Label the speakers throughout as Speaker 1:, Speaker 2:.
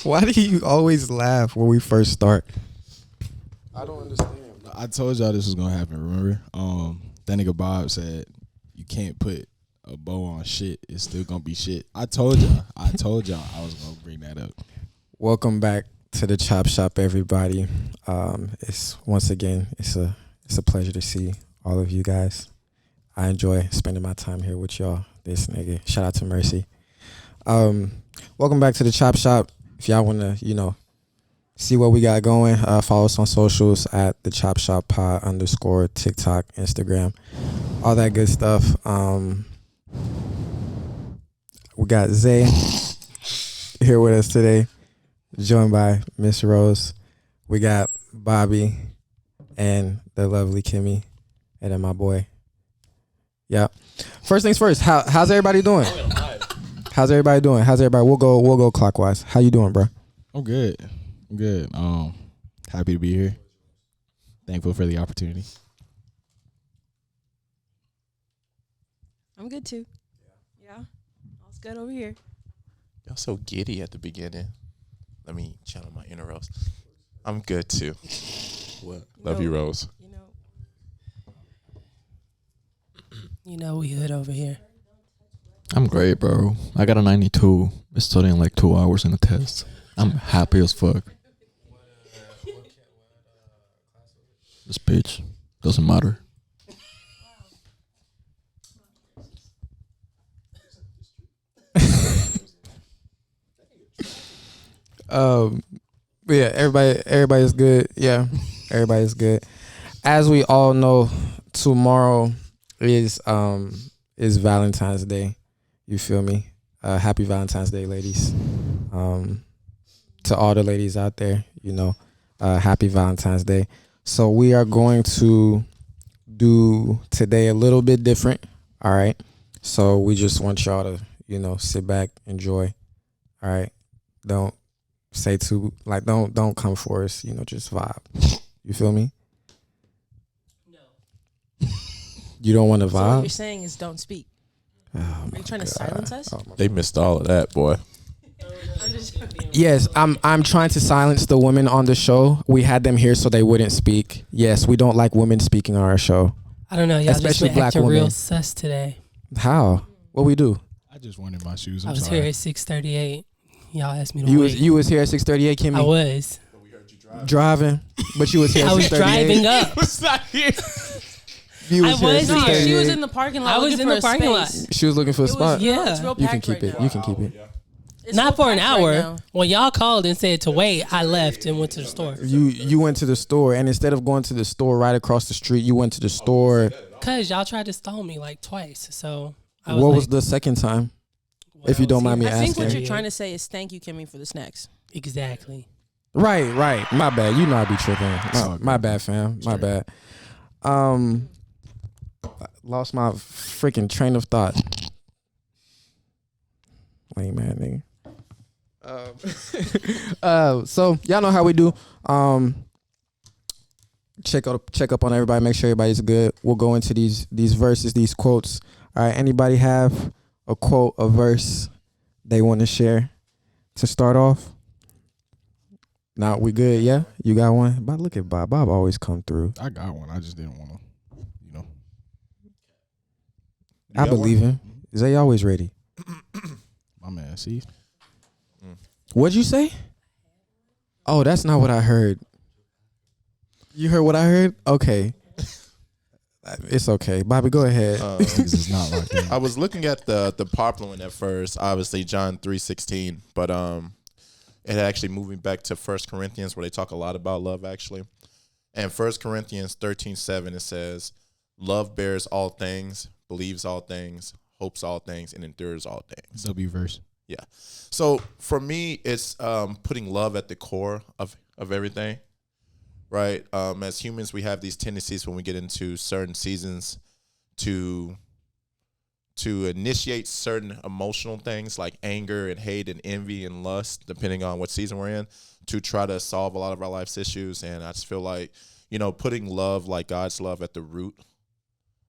Speaker 1: Why do you always laugh when we first start? I don't understand.
Speaker 2: I told y'all this was gonna happen. Remember, that nigga Bob said you can't put a bow on shit. It's still gonna be shit. I told y'all I was gonna bring that up.
Speaker 1: Welcome back to the Chop Shop, everybody. It's once again, it's a pleasure to see all of you guys. I enjoy spending my time here with y'all. This nigga, shout out to Mercy. Welcome back to the Chop Shop. If y'all wanna, see what we got going, follow us on socials at the Chop Shop Pod _ TikTok, Instagram, all that good stuff. We got Zay here with us today, joined by Miss Rose. We got Bobby and the lovely Kimmy, and then my boy. Yeah. First things first. How's everybody doing? How's everybody doing? We'll go clockwise. How you doing, bro?
Speaker 2: I'm good. Happy to be here. Thankful for the opportunity.
Speaker 3: I'm good too. Yeah. All's good over here.
Speaker 4: Y'all so giddy at the beginning. Let me channel my inner Rose. I'm good too. What? Love you, Rose.
Speaker 3: You know we hood over here.
Speaker 5: I'm great, bro. I got a 92. Been studying like 2 hours in the test. I'm happy as fuck. This bitch doesn't matter.
Speaker 1: But yeah, everybody's good. Yeah, everybody's good. As we all know, tomorrow is Valentine's Day. You feel me? Happy Valentine's Day, ladies. To all the ladies out there, happy Valentine's Day. So we are going to do today a little bit different. All right. So we just want y'all to, sit back, enjoy. All right. Don't say too, don't come for us, just vibe. You feel me?
Speaker 3: No.
Speaker 1: You don't want to vibe?
Speaker 3: So what you're saying is don't speak.
Speaker 1: Oh,
Speaker 3: are you trying to silence us?
Speaker 4: They missed all of that, boy.
Speaker 1: Yes, I'm trying to silence the women on the show. We had them here so they wouldn't speak. Yes, we don't like women speaking on our show.
Speaker 3: I don't know. Y'all
Speaker 1: especially
Speaker 3: just
Speaker 1: black
Speaker 3: acting
Speaker 1: women.
Speaker 3: Real sus today.
Speaker 1: How? What we do?
Speaker 2: I just wanted my shoes.
Speaker 3: I was
Speaker 2: sorry.
Speaker 3: here at 6:38. Y'all asked me to
Speaker 1: You
Speaker 3: wait.
Speaker 1: you was here at 6:38, Kimmy.
Speaker 3: I was
Speaker 1: driving, but you was here. At
Speaker 3: I was
Speaker 1: 6:38.
Speaker 3: driving up.
Speaker 2: was not here.
Speaker 1: You
Speaker 3: I
Speaker 1: was here at
Speaker 3: was here.
Speaker 1: 6:38.
Speaker 6: She was in the parking lot.
Speaker 3: I was
Speaker 6: looking
Speaker 3: in
Speaker 6: for
Speaker 3: the
Speaker 6: a
Speaker 3: parking lot.
Speaker 6: space.
Speaker 1: She was looking for a spot.
Speaker 3: Yeah.
Speaker 6: It's real
Speaker 1: You can
Speaker 6: packed
Speaker 1: keep
Speaker 6: right
Speaker 1: it.
Speaker 6: now.
Speaker 1: You can keep it.
Speaker 6: It's
Speaker 3: Not
Speaker 6: real
Speaker 3: for an
Speaker 6: packed right
Speaker 3: hour.
Speaker 6: now.
Speaker 3: When y'all called and said to wait, I left and went to the store.
Speaker 1: You went to the store, and instead of going to the store right across the street, you went to the store.
Speaker 3: Cause y'all tried to stall me like twice. So I was
Speaker 1: What
Speaker 3: like,
Speaker 1: was the second time? If you don't mind me
Speaker 6: I think what
Speaker 1: asking.
Speaker 6: you're trying to say is thank you, Kimmy, for the snacks.
Speaker 3: exactly.
Speaker 1: Right. My bad. You know I be tripping.
Speaker 2: all good.
Speaker 1: My bad, fam. My bad. Lost my freaking train of thought. Lame man, nigga. So y'all know how we do. Check up on everybody. Make sure everybody's good. We'll go into these verses, these quotes. All right. Anybody have a quote, a verse they want to share to start off? Nah, we good. Yeah, you got one. But look at Bob. Bob always come through.
Speaker 2: I got one. I just didn't want to,
Speaker 1: I believe him. Zay always ready.
Speaker 2: My man, see?
Speaker 1: What'd you say? Oh, that's not what I heard. You heard what I heard? Okay. It's okay. Bobby, go ahead.
Speaker 2: This is not like that.
Speaker 4: I was looking at the popular one at first, obviously John 3:16, but it actually moving back to 1 Corinthians where they talk a lot about love actually. And 1 Corinthians 13:7 it says, "Love bears all things, believes all things, hopes all things, and endures all things."
Speaker 2: W verse.
Speaker 4: Yeah. So for me, it's putting love at the core of everything, right? As humans, we have these tendencies when we get into certain seasons to initiate certain emotional things like anger and hate and envy and lust, depending on what season we're in, to try to solve a lot of our life's issues. And I just feel like, putting love like God's love at the root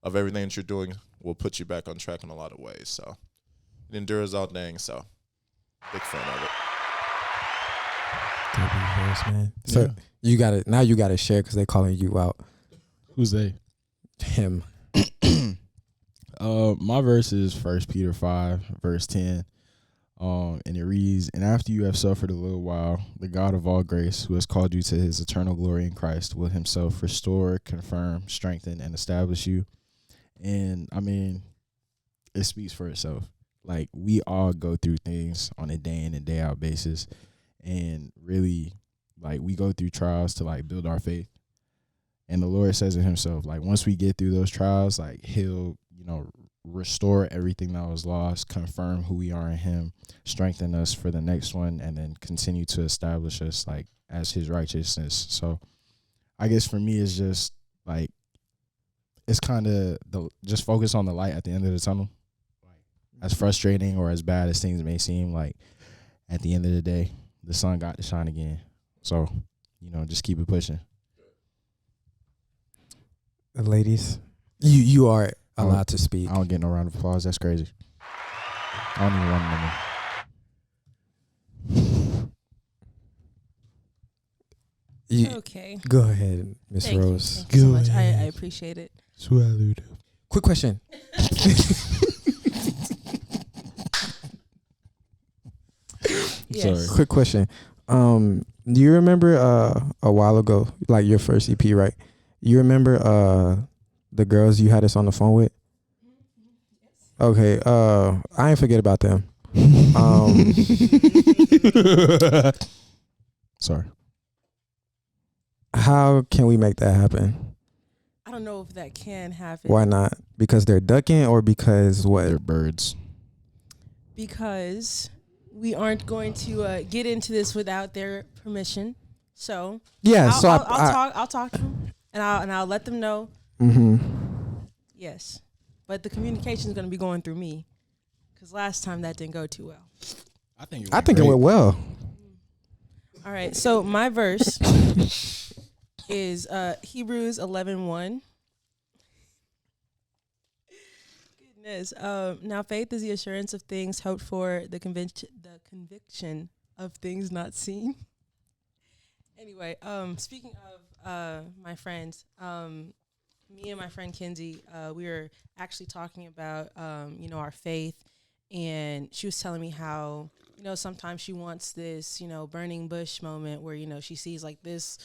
Speaker 4: of everything that you're doing will put you back on track in a lot of ways. So it endures all things. So big fan of it.
Speaker 1: Yes, man. So
Speaker 2: Yeah.
Speaker 1: you gotta share because they calling you out.
Speaker 2: Who's they?
Speaker 1: Him.
Speaker 2: My verse is 1 Peter 5, verse 10. And it reads, "And after you have suffered a little while, the God of all grace, who has called you to his eternal glory in Christ, will himself restore, confirm, strengthen, and establish you." And I mean, it speaks for itself. Like, we all go through things on a day in and day out basis. And really, like, we go through trials to like build our faith. And the Lord says it himself, like, once we get through those trials, like, he'll, restore everything that was lost, confirm who we are in him, strengthen us for the next one, and then continue to establish us like as his righteousness. So I guess for me, it's just like, it's kind of just focus on the light at the end of the tunnel. As frustrating or as bad as things may seem, like, at the end of the day, the sun got to shine again. So, just keep it pushing.
Speaker 1: Ladies, you are allowed to speak.
Speaker 2: I don't get no round of applause. That's crazy. I don't even want them.
Speaker 6: Okay.
Speaker 1: Go ahead, Miss
Speaker 6: Thank
Speaker 1: Rose.
Speaker 6: you so much. I appreciate it.
Speaker 1: Quick question.
Speaker 6: Yes.
Speaker 2: Sorry.
Speaker 1: Quick question. Do you remember a while ago, like your first EP, right? You remember the girls you had us on the phone with? Okay. I ain't forget about them.
Speaker 2: Sorry.
Speaker 1: How can we make that happen?
Speaker 6: I don't know if that can happen.
Speaker 1: Why not? Because they're ducking, or because what?
Speaker 2: They're birds.
Speaker 6: Because we aren't going to get into this without their permission. So
Speaker 1: Yeah.
Speaker 6: I'll talk to them and I'll let them know.
Speaker 1: Mm-hmm.
Speaker 6: Yes, but the communication is going to be going through me, because last time that didn't go too well.
Speaker 2: I think
Speaker 1: it went well.
Speaker 6: All right, so my verse is Hebrews 11:1. Goodness. Now faith is the assurance of things hoped for, the conviction of things not seen. Anyway, speaking of my friends, me and my friend Kinsey, we were actually talking about our faith, and she was telling me how sometimes she wants this burning bush moment where she sees like this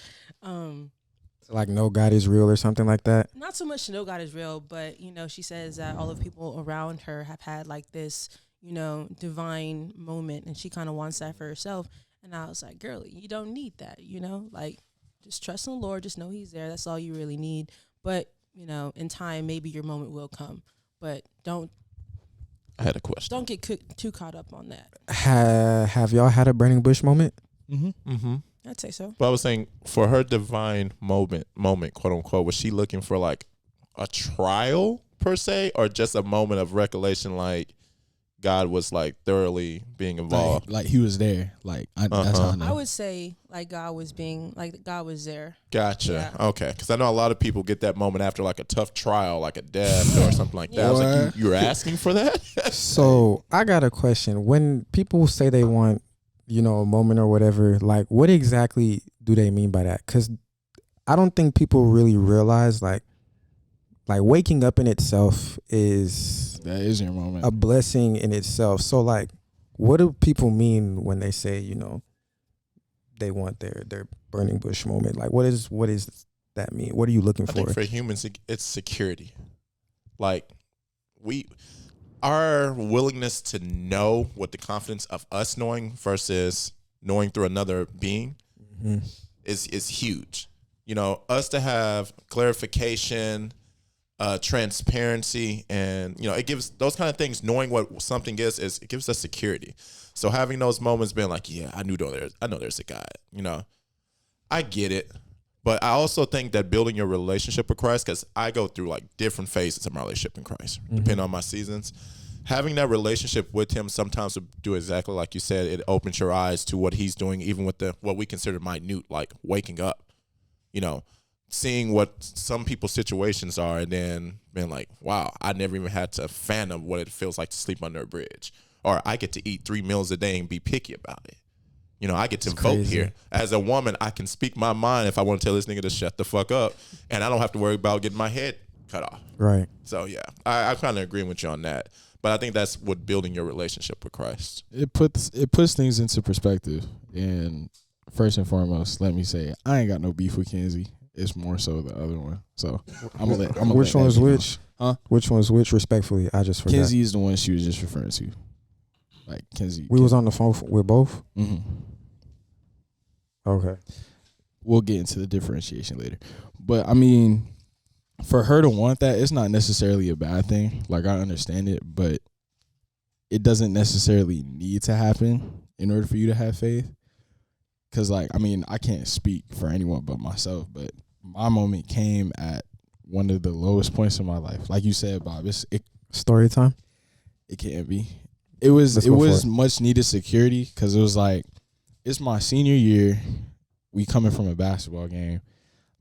Speaker 1: Like, no God is real or something like that.
Speaker 6: not so much to know God is real, but she says that all the people around her have had like this divine moment, and she kind of wants that for herself. And I was like, girlie, you don't need that, like, just trust in the Lord, just know he's there. That's all you really need. But in time, maybe your moment will come, but
Speaker 4: I had a question.
Speaker 6: don't get too caught up on that.
Speaker 1: Have y'all had a burning bush moment?
Speaker 4: Mm-hmm.
Speaker 6: I'd say so.
Speaker 4: But I was saying, for her divine moment, quote unquote, was she looking for like a trial per se, or just a moment of recollection, like God was like thoroughly being involved?
Speaker 2: Like he was there. Like that's how I know.
Speaker 6: I would say like God was there.
Speaker 4: Gotcha.
Speaker 6: Yeah.
Speaker 4: Okay. Because I know a lot of people get that moment after like a tough trial, like a death or something like that. I was like, you were asking for that?
Speaker 1: So I got a question. When people say they want, a moment or whatever, like, what exactly do they mean by that? Because I don't think people really realize like waking up in itself is
Speaker 2: That is your moment.
Speaker 1: a blessing in itself. So like, what do people mean when they say, they want their burning bush moment? Like, what is that mean? What are you looking
Speaker 4: I
Speaker 1: for?
Speaker 4: think for humans, it's security. Like, our willingness to know, what the confidence of us knowing versus knowing through another being is huge. Us to have clarification, transparency, and it gives those kind of things. Knowing what something is it gives us security. So having those moments, being like, yeah, I know there's a God. I get it, but I also think that building your relationship with Christ, because I go through like different phases of my relationship in Christ, depending on my seasons. Having that relationship with Him sometimes will do exactly like you said. It opens your eyes to what He's doing, even with what we consider minute, like waking up. Seeing what some people's situations are, and then being like, wow, I never even had to fathom what it feels like to sleep under a bridge. Or I get to eat 3 meals a day and be picky about it. You know, I get to
Speaker 1: It's
Speaker 4: vote
Speaker 1: crazy.
Speaker 4: here. As a woman, I can speak my mind if I want to tell this nigga to shut the fuck up, and I don't have to worry about getting my head cut off.
Speaker 1: Right.
Speaker 4: So yeah, I kind of agree with you on that. But I think that's what building your relationship with Christ.
Speaker 2: It puts things into perspective. And first and foremost, let me say I ain't got no beef with Kenzie. It's more so the other one. So I'm gonna let.
Speaker 1: Which one's which?
Speaker 2: Huh?
Speaker 1: Which one's which? Respectfully, I just forgot.
Speaker 2: Kenzie is the one she was just referring to. Like Kenzie.
Speaker 1: We was on the phone with both.
Speaker 2: Mm-hmm.
Speaker 1: Okay.
Speaker 2: We'll get into the differentiation later. But I mean, for her to want that, it's not necessarily a bad thing. Like, I understand it, but it doesn't necessarily need to happen in order for you to have faith. Because, like, I mean, I can't speak for anyone but myself, but my moment came at one of the lowest points in my life. Like you said, Bob, it
Speaker 1: Story time.
Speaker 2: can't be. It was much needed security, because it was like, it's my senior year. We coming from a basketball game.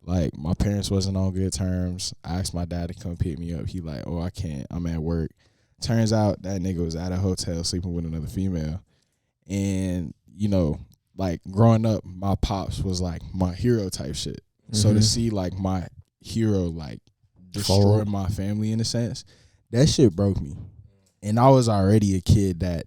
Speaker 2: Like, my parents wasn't on good terms. I asked my dad to come pick me up. He like, oh, I can't. I'm at work. Turns out that nigga was at a hotel sleeping with another female. And, you know, like, growing up, my pops was like my hero type shit. Mm-hmm. So to see like my hero like destroy my family in a sense, that shit broke me. And I was already a kid that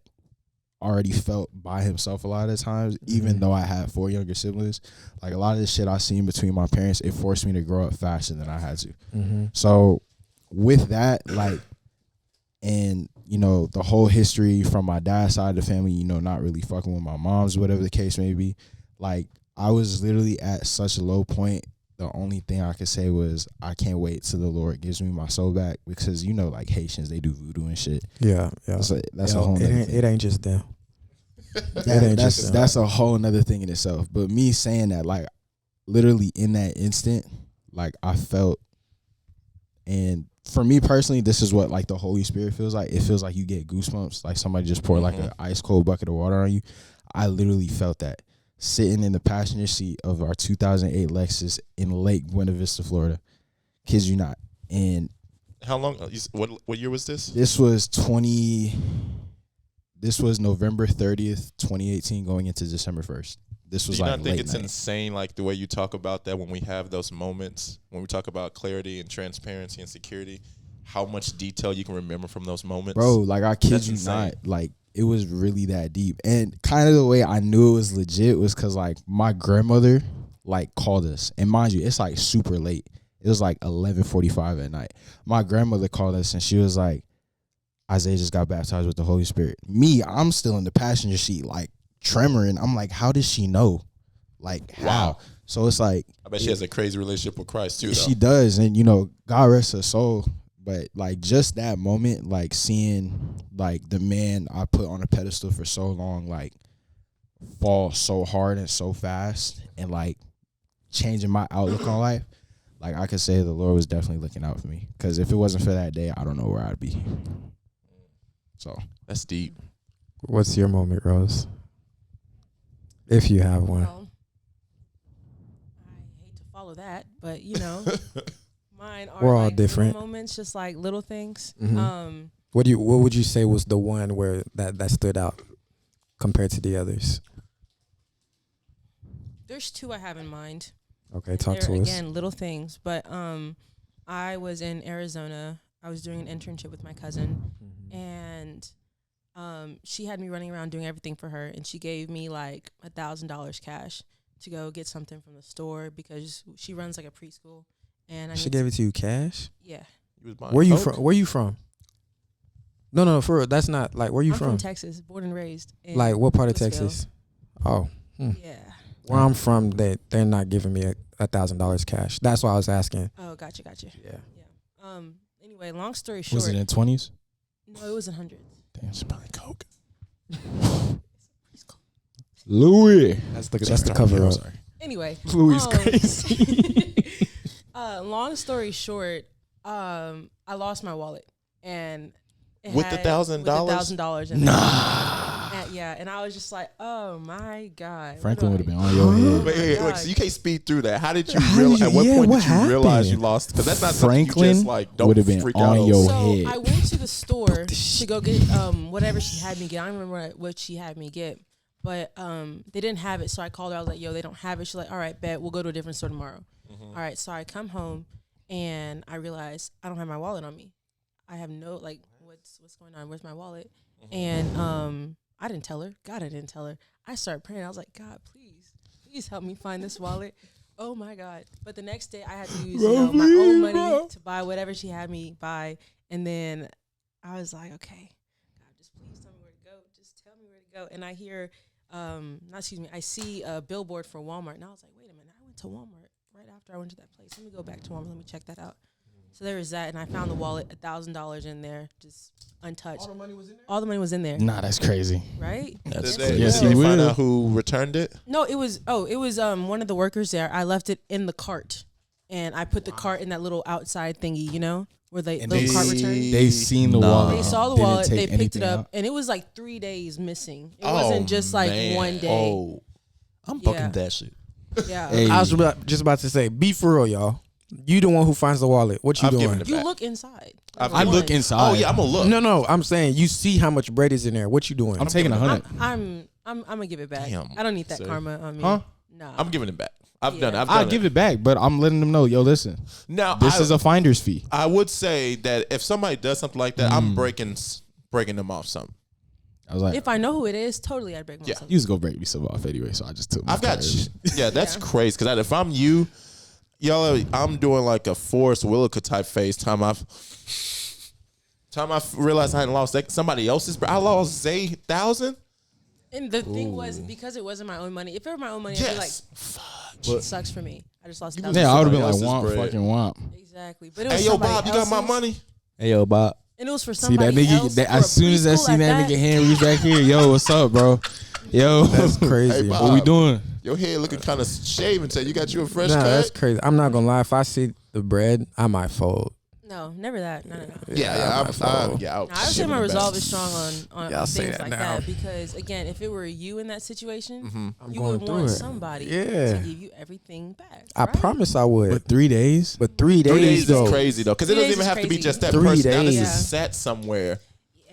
Speaker 2: already felt by himself a lot of times, even though I had 4 younger siblings. Like, a lot of the shit I seen between my parents, it forced me to grow up faster than I had to. So with that, like, and, you know, the whole history from my dad's side of the family, you know, not really fucking with my mom's, whatever the case may be, like, I was literally at such a low point. The only thing I could say was, I can't wait till the Lord gives me my soul back, because, you know, like, Haitians, they do voodoo and shit.
Speaker 1: Yeah.
Speaker 2: That's a whole nother thing.
Speaker 1: It ain't just them.
Speaker 2: That's a whole nother thing in itself. But me saying that, like, literally in that instant, like, I felt, and for me personally, this is what, like, the Holy Spirit feels like. It feels like you get goosebumps, like somebody just poured like an ice cold bucket of water on you. I literally felt that sitting in the passenger seat of our 2008 Lexus in Lake Buena Vista, Florida. Kid you not. And
Speaker 4: How long? What year was this?
Speaker 2: this was November 30th, 2018, going into December 1st. This
Speaker 4: Do
Speaker 2: was
Speaker 4: you
Speaker 2: like
Speaker 4: not think
Speaker 2: late
Speaker 4: it's
Speaker 2: night.
Speaker 4: insane, like the way you talk about that when we have those moments, when we talk about clarity and transparency and security, how much detail you can remember from those moments?
Speaker 2: Bro, like, I kid
Speaker 4: That's
Speaker 2: you
Speaker 4: insane.
Speaker 2: not, like, it was really that deep. And kind of the way I knew it was legit was because, like, my grandmother, like, called us. And mind you, it's, like, super late. It was, like, 11:45 at night. My grandmother called us, and she was like, Isaiah just got baptized with the Holy Spirit. Me, I'm still in the passenger seat, like, tremoring. I'm like, how does she know? Like, how?
Speaker 4: Wow.
Speaker 2: So it's like,
Speaker 4: I bet she has a crazy relationship with Christ too, though.
Speaker 2: she does. And, you know, God rest her soul. But, like, just that moment, like, seeing, like, the man I put on a pedestal for so long, like, fall so hard and so fast, and, like, changing my outlook on life, like, I could say the Lord was definitely looking out for me. Because if it wasn't for that day, I don't know where I'd be. So
Speaker 4: That's deep.
Speaker 1: What's your moment, Rose? If you have one.
Speaker 6: Well, I hate to follow that, but you know, mine are
Speaker 1: We're all
Speaker 6: like
Speaker 1: different.
Speaker 6: little moments, just like little things.
Speaker 1: Mhm. What would you say was the one where that stood out compared to the others?
Speaker 6: There's 2 I have in mind.
Speaker 1: Okay, talk
Speaker 6: They're,
Speaker 1: to us.
Speaker 6: again, little things, but I was in Arizona. I was doing an internship with my cousin, and she had me running around doing everything for her, and she gave me like $1,000 cash to go get something from the store because she runs like a preschool. And
Speaker 1: She gave it to you cash?
Speaker 6: Yeah.
Speaker 4: You was buying
Speaker 1: Where you
Speaker 4: coke?
Speaker 1: from? Where you from? No, for real. That's not like where you
Speaker 6: I'm
Speaker 1: from?
Speaker 6: Texas, born and raised. In
Speaker 1: Like what part of
Speaker 6: Louisville.
Speaker 1: Texas? Oh,
Speaker 6: Yeah.
Speaker 1: where I'm from, they're not giving me $1,000 cash. That's why I was asking.
Speaker 6: Oh, gotcha.
Speaker 1: Yeah.
Speaker 6: Anyway, long story short.
Speaker 2: was it in 20s?
Speaker 6: No, it was in hundreds.
Speaker 2: Damn, it's probably coke. Louis.
Speaker 1: That's the
Speaker 2: Sorry,
Speaker 1: cover
Speaker 2: I'm
Speaker 1: up.
Speaker 2: sorry.
Speaker 6: Anyway.
Speaker 2: Louis is crazy.
Speaker 6: Long story short, I lost my wallet and it
Speaker 4: With
Speaker 6: had-
Speaker 4: the $1,000?
Speaker 6: with $1,000 in it. Yeah, and I was just like, oh my God.
Speaker 2: Franklin would have been on your head.
Speaker 4: Wait, so you can't speed through that. How did you
Speaker 1: How
Speaker 4: realize?
Speaker 1: did
Speaker 4: At
Speaker 1: you-
Speaker 4: what
Speaker 1: yeah,
Speaker 4: point
Speaker 1: what
Speaker 4: did you realize you
Speaker 1: happened?
Speaker 4: lost? Because that's not something
Speaker 2: Franklin
Speaker 4: you just like don't
Speaker 2: would have been
Speaker 4: freak
Speaker 2: on
Speaker 4: out
Speaker 2: your
Speaker 4: over.
Speaker 6: So
Speaker 2: head.
Speaker 6: I went to the store to go get whatever she had me get. I don't remember what she had me get, But they didn't have it, so I called her. I was like, "Yo, they don't have it." She's like, "All right, bet we'll go to a different store tomorrow." All right, so I come home and I realize I don't have my wallet on me. I have no like, what's going on? Where's my wallet? And I didn't tell her. God, I didn't tell her. I started praying. I was like, God, please help me find this wallet. Oh my God! But the next day I had to use my own money to buy whatever she had me buy, and then I was like, okay, God, just please tell me where to go. Just tell me where to go. And I hear, I see a billboard for Walmart, and I was like, wait a minute, I went to Walmart right after I went to that place. Let me go back to Walmart. Let me check that out. So there was that, and I found the wallet, $1,000 in there, just untouched. All the money was in there? All the money was in there.
Speaker 2: Nah, that's crazy.
Speaker 6: Right?
Speaker 4: Did
Speaker 2: Yes,
Speaker 4: they
Speaker 2: he
Speaker 4: find
Speaker 2: will.
Speaker 4: out who returned it?
Speaker 6: No, it was one of the workers there. I left it in the cart, and I put the cart in that little outside thingy, where the
Speaker 2: And
Speaker 6: little cart
Speaker 4: they-
Speaker 6: return.
Speaker 2: They seen the
Speaker 5: Nah.
Speaker 2: wallet.
Speaker 6: They saw the
Speaker 2: Didn't
Speaker 6: wallet,
Speaker 2: take
Speaker 6: they picked it
Speaker 2: anything
Speaker 6: up,
Speaker 2: out.
Speaker 6: and it was like 3 days missing. It wasn't just like
Speaker 4: man.
Speaker 6: one day.
Speaker 5: Oh, I'm
Speaker 6: Yeah.
Speaker 5: fucking that shit.
Speaker 6: Yeah.
Speaker 2: Hey.
Speaker 1: I was just about to say, be for real, y'all. You the one who finds the wallet. What you
Speaker 4: I've given
Speaker 1: doing?
Speaker 4: it
Speaker 6: You
Speaker 4: back.
Speaker 6: look inside.
Speaker 2: I look inside.
Speaker 4: Oh yeah, I'm gonna look.
Speaker 1: No, I'm saying you see how much bread is in there. What you doing?
Speaker 2: I'm taking 100.
Speaker 6: I'm gonna give it back.
Speaker 4: Damn,
Speaker 6: I don't need that
Speaker 4: sir.
Speaker 6: karma on me.
Speaker 2: Huh?
Speaker 6: No.
Speaker 4: I'm giving it back. I've
Speaker 6: Yeah.
Speaker 4: done it.
Speaker 2: I'll give it back, but I'm letting them know, yo, listen,
Speaker 4: Now
Speaker 2: this is a finder's fee.
Speaker 4: I would say that if somebody does something like that, I'm breaking them off something.
Speaker 2: I was like,
Speaker 6: If I know who it is, totally I'd break
Speaker 4: Yeah.
Speaker 6: myself.
Speaker 2: you was gonna break me some off anyway, so I just took my
Speaker 4: I've got,
Speaker 2: card.
Speaker 4: yeah, that's
Speaker 6: Yeah.
Speaker 4: crazy. Because if I'm you, y'all, I'm doing like a Forrest Whitaker type phase. Time I realized I hadn't lost somebody else's. I lost Zay 1,000.
Speaker 6: And the thing was, because it wasn't my own money, if it were my own money, I'd be like,
Speaker 4: Yes.
Speaker 6: it sucks for me. I just lost
Speaker 2: Yeah,
Speaker 6: $1,000.
Speaker 2: I would have been like,
Speaker 4: Somebody else's
Speaker 2: womp,
Speaker 4: bread.
Speaker 2: fucking womp.
Speaker 6: Exactly. But it was
Speaker 4: Hey, yo,
Speaker 6: somebody
Speaker 4: Bob, you got my
Speaker 6: else's,
Speaker 4: money?
Speaker 5: Hey yo, Bob.
Speaker 6: And it was for
Speaker 2: See that
Speaker 6: somebody
Speaker 2: nigga?
Speaker 6: else.
Speaker 2: That,
Speaker 6: for
Speaker 2: as
Speaker 6: a
Speaker 2: soon as I
Speaker 6: preschool
Speaker 2: seen
Speaker 6: at
Speaker 2: that nigga hand reach back here, yo, what's up, bro? Yo,
Speaker 1: That's crazy.
Speaker 4: Hey,
Speaker 2: what we
Speaker 4: Bob.
Speaker 2: doing?
Speaker 4: Your head looking kind of shaven. Say you got you a fresh
Speaker 1: Nah, that's
Speaker 4: cut.
Speaker 1: crazy. I'm not gonna lie. If I see the bread, I might fold.
Speaker 6: No, never that. No.
Speaker 4: Yeah,
Speaker 1: I might fold.
Speaker 6: I would say my resolve is strong on
Speaker 1: Y'all say
Speaker 6: things
Speaker 1: that
Speaker 6: like
Speaker 1: now.
Speaker 6: that because again, if it were you in that situation,
Speaker 1: I'm
Speaker 6: you
Speaker 1: going
Speaker 6: would
Speaker 1: through
Speaker 6: want
Speaker 1: it.
Speaker 6: somebody
Speaker 1: Yeah.
Speaker 6: to give you everything back.
Speaker 1: I
Speaker 6: right?
Speaker 1: promise I would.
Speaker 2: But 3 days?
Speaker 1: But 3 days,
Speaker 4: 3 days
Speaker 1: though.
Speaker 4: is crazy though, because it
Speaker 6: 3
Speaker 4: doesn't
Speaker 6: days
Speaker 4: even
Speaker 6: is
Speaker 4: have to be
Speaker 6: crazy.
Speaker 4: just that
Speaker 1: 3
Speaker 4: person. Now this
Speaker 1: days.
Speaker 4: is set somewhere.
Speaker 6: Yeah.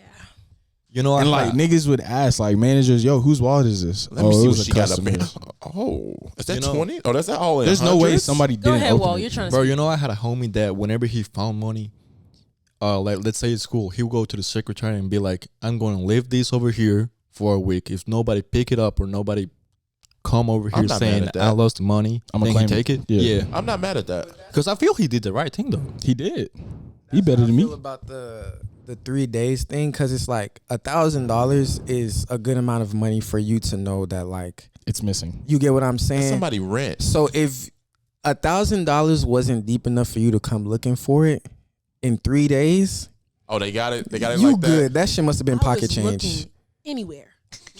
Speaker 5: You know,
Speaker 2: And like niggas would ask, like managers, yo, whose wallet is this?
Speaker 4: Let me see
Speaker 2: it
Speaker 4: what
Speaker 2: was
Speaker 4: she
Speaker 2: a
Speaker 4: got up in.
Speaker 2: customer's.
Speaker 4: Oh, is that
Speaker 5: You know-
Speaker 4: 20? Oh, that's that all in
Speaker 2: There's no way
Speaker 4: hundreds?
Speaker 2: somebody
Speaker 6: Go
Speaker 2: didn't
Speaker 6: ahead,
Speaker 2: open
Speaker 6: Wall.
Speaker 2: it.
Speaker 6: You're trying to
Speaker 5: bro,
Speaker 6: speak.
Speaker 5: you know, I had a homie that whenever he found money, like let's say at school, he'll go to the secretary and be like, "I'm going to leave this over here for a week. If nobody pick it up or nobody come over
Speaker 4: I'm
Speaker 5: here
Speaker 4: not
Speaker 5: saying
Speaker 4: mad at that.
Speaker 5: I lost money,
Speaker 2: I'ma
Speaker 5: then he
Speaker 2: claim
Speaker 5: take
Speaker 2: it.
Speaker 5: it."
Speaker 2: Yeah.
Speaker 5: Yeah,
Speaker 4: I'm not mad at that.
Speaker 5: because I feel he did the right thing though.
Speaker 2: He did. He better than me.
Speaker 1: I feel about the 3 days thing because it's like $1,000 is a good amount of money for you to know that like
Speaker 2: It's missing.
Speaker 1: you get what I'm
Speaker 4: That's
Speaker 1: saying.
Speaker 4: somebody rent.
Speaker 1: So if $1,000 wasn't deep enough for you to come looking for it in 3 days,
Speaker 4: Oh, they got it. They got it
Speaker 1: you
Speaker 4: like that.
Speaker 1: good. That shit must have been
Speaker 6: I
Speaker 1: pocket
Speaker 6: was
Speaker 1: change.
Speaker 6: looking anywhere.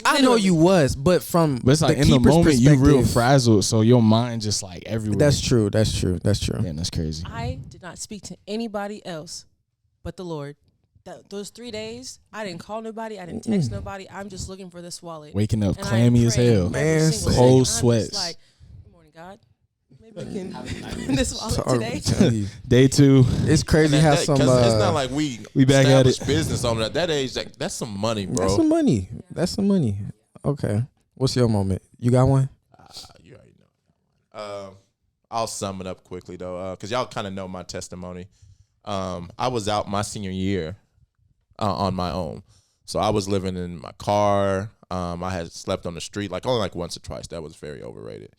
Speaker 1: I know you was, but from
Speaker 2: But it's like
Speaker 1: the
Speaker 2: in the
Speaker 1: keeper's
Speaker 2: moment you real
Speaker 1: perspective-
Speaker 2: frazzled, so your mind just like everywhere.
Speaker 1: That's true. That's true. That's true.
Speaker 2: Damn, that's crazy.
Speaker 6: I did not speak to anybody else but the Lord. Those 3 days, I didn't call nobody. I didn't text nobody. I'm just looking for this wallet.
Speaker 2: Waking up
Speaker 6: And I
Speaker 2: clammy as
Speaker 6: prayed
Speaker 2: hell.
Speaker 6: every
Speaker 1: Man,
Speaker 6: single
Speaker 2: cold
Speaker 6: second. I'm
Speaker 2: sweats.
Speaker 6: just like, good morning, God. Maybe I can find this wallet
Speaker 1: Sorry,
Speaker 6: today.
Speaker 1: I'm telling you.
Speaker 2: Day 2.
Speaker 1: It's crazy how some.
Speaker 4: Because it's not like we
Speaker 2: back at
Speaker 4: established
Speaker 2: it.
Speaker 4: business on that age. That's some money, bro.
Speaker 1: That's some money. That's some money. Okay. What's your moment? You got one?
Speaker 4: You already know. I'll sum it up quickly though, because y'all kind of know my testimony. I was out my senior year on my own, so I was living in my car. I had slept on the street only like once or twice. That was very overrated.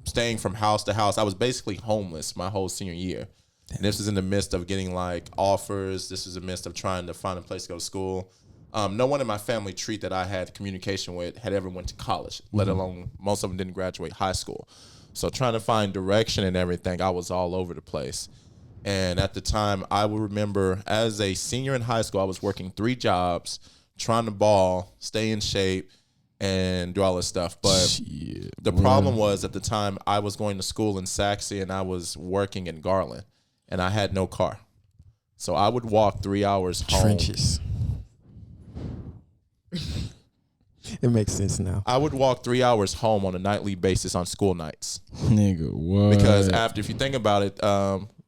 Speaker 4: Staying from house to house. I was basically homeless my whole senior year. And this was in the midst of getting like offers. This was in the midst of trying to find a place to go to school. No one in my family tree that I had communication with had ever went to college, let alone most of them didn't graduate high school. So trying to find direction and everything, I was all over the place. And at the time, I will remember as a senior in high school, I was working 3 jobs, trying to ball, stay in shape, and do all this stuff. But the problem was at the time, I was going to school in Saxe and I was working in Garland, and I had no car. So I would walk 3 hours home.
Speaker 1: Trenches. It makes sense now.
Speaker 4: I would walk 3 hours home on a nightly basis on school nights.
Speaker 2: Nigga, what?
Speaker 4: Because if you think about it,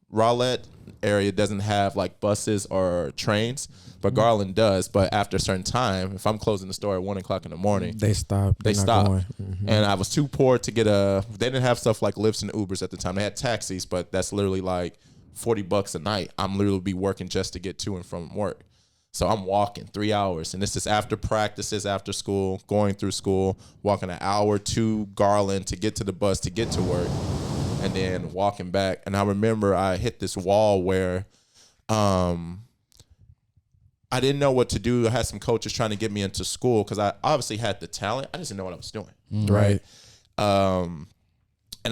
Speaker 4: Rowlett area doesn't have like buses or trains, but Garland does. But after a certain time, if I'm closing the store at 1 o'clock in the morning,
Speaker 1: They stop.
Speaker 4: they
Speaker 1: They're not
Speaker 4: stop.
Speaker 1: going.
Speaker 4: And I was too poor to get they didn't have stuff like Lyfts and Ubers at the time. They had taxis, but that's literally like $40 a night. I'm literally be working just to get to and from work. So I'm walking 3 hours, and this is after practices, after school, going through school, walking an hour to Garland to get to the bus to get to work, and then walking back. And I remember I hit this wall where I didn't know what to do. I had some coaches trying to get me into school because I obviously had the talent. I just didn't know what I was doing. Right. And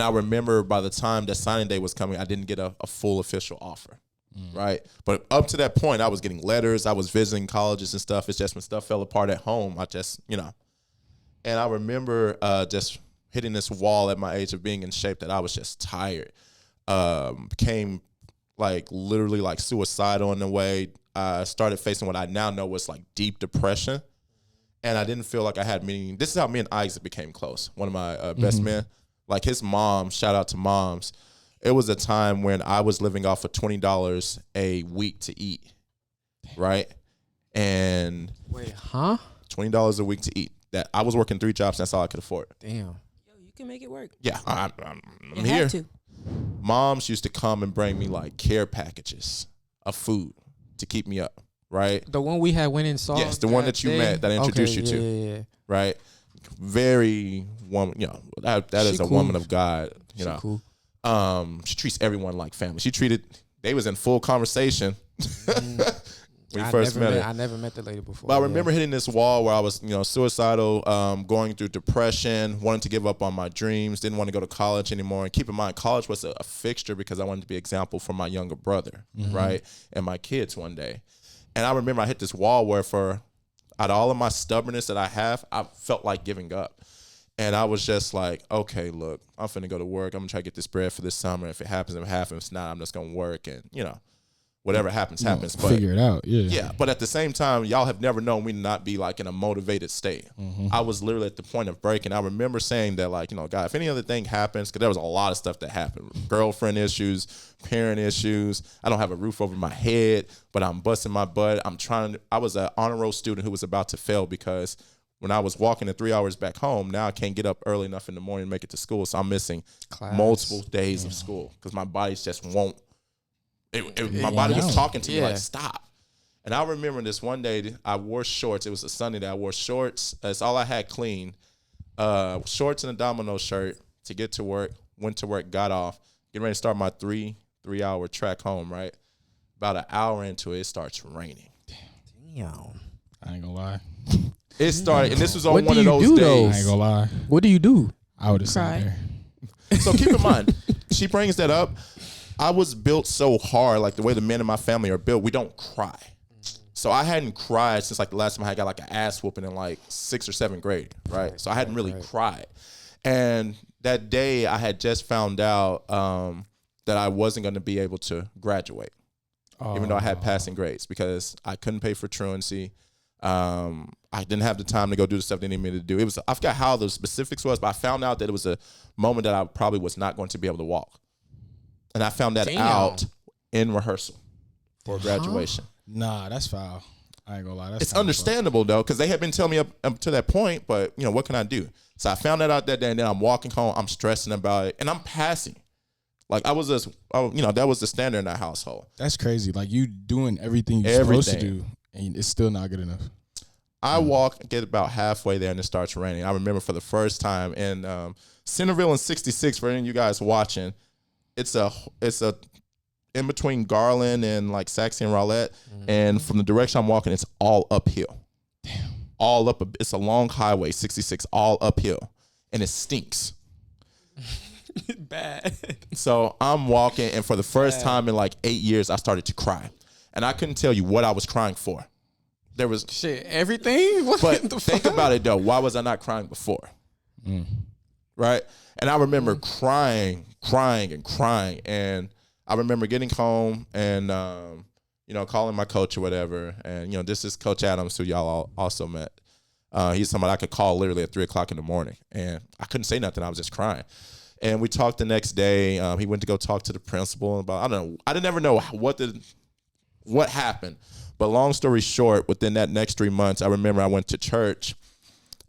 Speaker 4: I remember by the time that signing day was coming, I didn't get a full official offer. Right. But up to that point, I was getting letters. I was visiting colleges and stuff. It's just when stuff fell apart at home, I just, and I remember just hitting this wall at my age of being in shape that I was just tired. Became like literally like suicidal in a way. I started facing what I now know was like deep depression. And I didn't feel like I had many. This is how me and Isaac became close. One of my best men. Like his mom, shout out to moms. It was a time when I was living off of $20 a week to eat, right? And
Speaker 1: Wait, huh?
Speaker 4: $20 a week to eat. That I was working 3 jobs. And that's all I could afford.
Speaker 1: Damn.
Speaker 6: Yo, you can make it work.
Speaker 4: Yeah, I'm
Speaker 6: You
Speaker 4: here.
Speaker 6: have to.
Speaker 4: Moms used to come and bring me like care packages of food to keep me up, right?
Speaker 1: The one we had went and saw.
Speaker 4: Yes, the one that you met that I introduced you to,
Speaker 1: Yeah.
Speaker 4: right? Very woman, that is
Speaker 1: She
Speaker 4: a
Speaker 1: cool.
Speaker 4: woman of God,
Speaker 1: She cool.
Speaker 4: She treats everyone like family. They was in full conversation when we first met her.
Speaker 1: I never met the lady before.
Speaker 4: But I remember hitting this wall where I was, suicidal, going through depression, wanting to give up on my dreams, didn't want to go to college anymore. And keep in mind, college was a fixture because I wanted to be an example for my younger brother, right, and my kids one day. And I remember I hit this wall where out of all of my stubbornness that I have, I felt like giving up. And I was just like, okay, look, I'm finna go to work. I'm gonna try to get this bread for this summer. If it happens, it happens. If not, I'm just gonna work and, whatever happens, happens. But
Speaker 2: figure it out.
Speaker 4: yeah, but at the same time, y'all have never known me to not be like in a motivated state. I was literally at the point of breaking. I remember saying that, like, God, if any other thing happens, because there was a lot of stuff that happened. Girlfriend issues, parent issues. I don't have a roof over my head, but I'm busting my butt. I was an honor roll student who was about to fail because when I was walking the 3 hours back home, now I can't get up early enough in the morning to make it to school. So I'm missing multiple days of school because my body just won't. My body was talking to me like, stop. And I remember this one day I wore shorts. It was a Sunday day. I wore shorts. That's all I had clean. Shorts and a domino shirt to get to work. Went to work, got off. Getting ready to start my three-hour track home, right? About an hour into it, it starts raining.
Speaker 1: Damn.
Speaker 2: I ain't gonna lie.
Speaker 4: It started, and this was on
Speaker 1: What
Speaker 4: one
Speaker 1: do
Speaker 4: of
Speaker 1: you
Speaker 4: those
Speaker 1: do,
Speaker 4: days.
Speaker 1: though?
Speaker 2: I ain't gonna lie.
Speaker 1: What do you do?
Speaker 2: I would have
Speaker 6: Cry.
Speaker 2: sat there.
Speaker 4: So keep in mind, she brings that up. I was built so hard, like the way the men in my family are built, we don't cry. So I hadn't cried since like the last time I got like an ass whooping in like 6th or 7th grade, right? So I hadn't really cried. And that day I had just found out that I wasn't going to be able to graduate, even though I had passing grades because I couldn't pay for truancy. I didn't have the time to go do the stuff they needed me to do. I forgot how the specifics was, but I found out that it was a moment that I probably was not going to be able to walk. And I found that out in rehearsal for graduation.
Speaker 2: Nah, that's foul. I ain't gonna lie. That's
Speaker 4: It's
Speaker 2: kinda
Speaker 4: understandable though, because they had been telling me up to that point, but what can I do? So I found that out that day, and then I'm walking home, I'm stressing about it, and I'm passing. Like I was just, that was the standard in our household.
Speaker 2: That's crazy. Like you doing everything you're supposed to do, and it's still not good enough.
Speaker 4: I walk, get about halfway there, and it starts raining. I remember for the first time in Centerville in '66. For any of you guys watching, it's a in between Garland and like Saxon and Rowlett, and from the direction I'm walking, it's all uphill.
Speaker 2: Damn.
Speaker 4: All up. It's a long highway, 66, all uphill, and it stinks.
Speaker 1: Bad.
Speaker 4: So I'm walking, and for the first time in like 8 years, I started to cry, and I couldn't tell you what I was crying for. There was
Speaker 1: Shit, everything? What
Speaker 4: but
Speaker 1: the
Speaker 4: think
Speaker 1: fuck?
Speaker 4: about it though. Why was I not crying before? Right? And I remember crying, and I remember getting home and calling my coach or whatever. And this is Coach Adams, who y'all also met. He's somebody I could call literally at 3 o'clock in the morning, and I couldn't say nothing. I was just crying. And we talked the next day. He went to go talk to the principal about, I don't know. I didn't ever know what happened. But long story short, within that next 3 months, I remember I went to church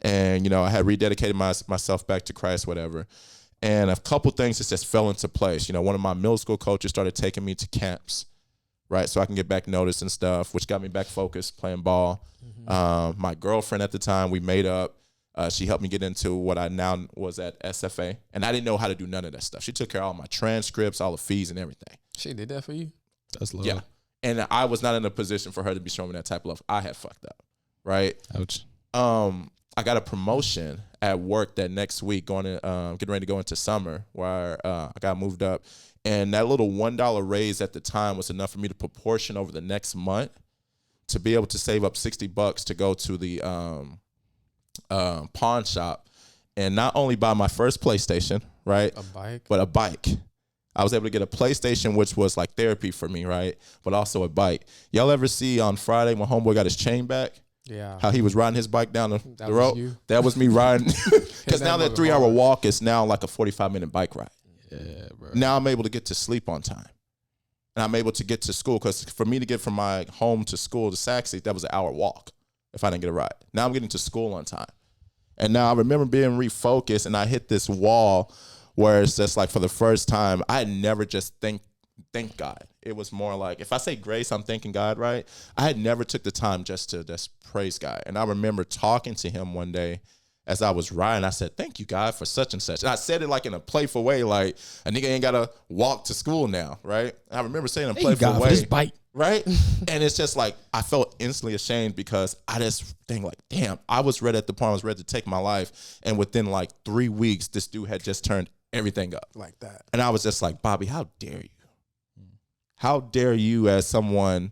Speaker 4: and, you know, I had rededicated myself back to Christ, whatever. And a couple things just fell into place. You know, one of my middle school coaches started taking me to camps, right? So I can get back noticed and stuff, which got me back focused, playing ball. My girlfriend at the time, we made up. She helped me get into what I now was at SFA. And I didn't know how to do none of that stuff. She took care of all my transcripts, all the fees and everything.
Speaker 1: She did that for you?
Speaker 2: That's love.
Speaker 4: Yeah. And I was not in a position for her to be showing me that type of love. I had fucked up, right?
Speaker 2: Ouch.
Speaker 4: I got a promotion at work that next week, getting ready to go into summer, where I got moved up. And that little $1 raise at the time was enough for me to proportion over the next month to be able to save up $60 to go to the pawn shop and not only buy my first PlayStation, right?
Speaker 1: A bike?
Speaker 4: But a bike. I was able to get a PlayStation, which was like therapy for me, right? But also a bike. Y'all ever see on Friday when homeboy got his chain back?
Speaker 1: Yeah.
Speaker 4: How he was riding his bike down the
Speaker 1: was
Speaker 4: road?
Speaker 1: you?
Speaker 4: That was me riding. Because now that
Speaker 1: mother
Speaker 4: 3-hour
Speaker 1: hard.
Speaker 4: walk is now like a 45-minute bike ride.
Speaker 2: Yeah, bro.
Speaker 4: Now I'm able to get to sleep on time. And I'm able to get to school. Because for me to get from my home to school to Saxy, that was an hour walk if I didn't get a ride. Now I'm getting to school on time. And now I remember being refocused, and I hit this wall where it's just like for the first time, I had never just thank God. It was more like, if I say grace, I'm thanking God, right? I had never took the time just to praise God. And I remember talking to him one day as I was riding. I said, thank you, God, for such and such. And I said it like in a playful way, like a nigga ain't got to walk to school now, right? I remember saying in a playful
Speaker 2: God
Speaker 4: way.
Speaker 2: for this bite.
Speaker 4: Right? And it's just like, I felt instantly ashamed because I just think like, damn, I was ready at the point I was ready to take my life. And within like 3 weeks, this dude had just turned everything up.
Speaker 1: Like that.
Speaker 4: And I was just like, Bobby, how dare you? How dare you as someone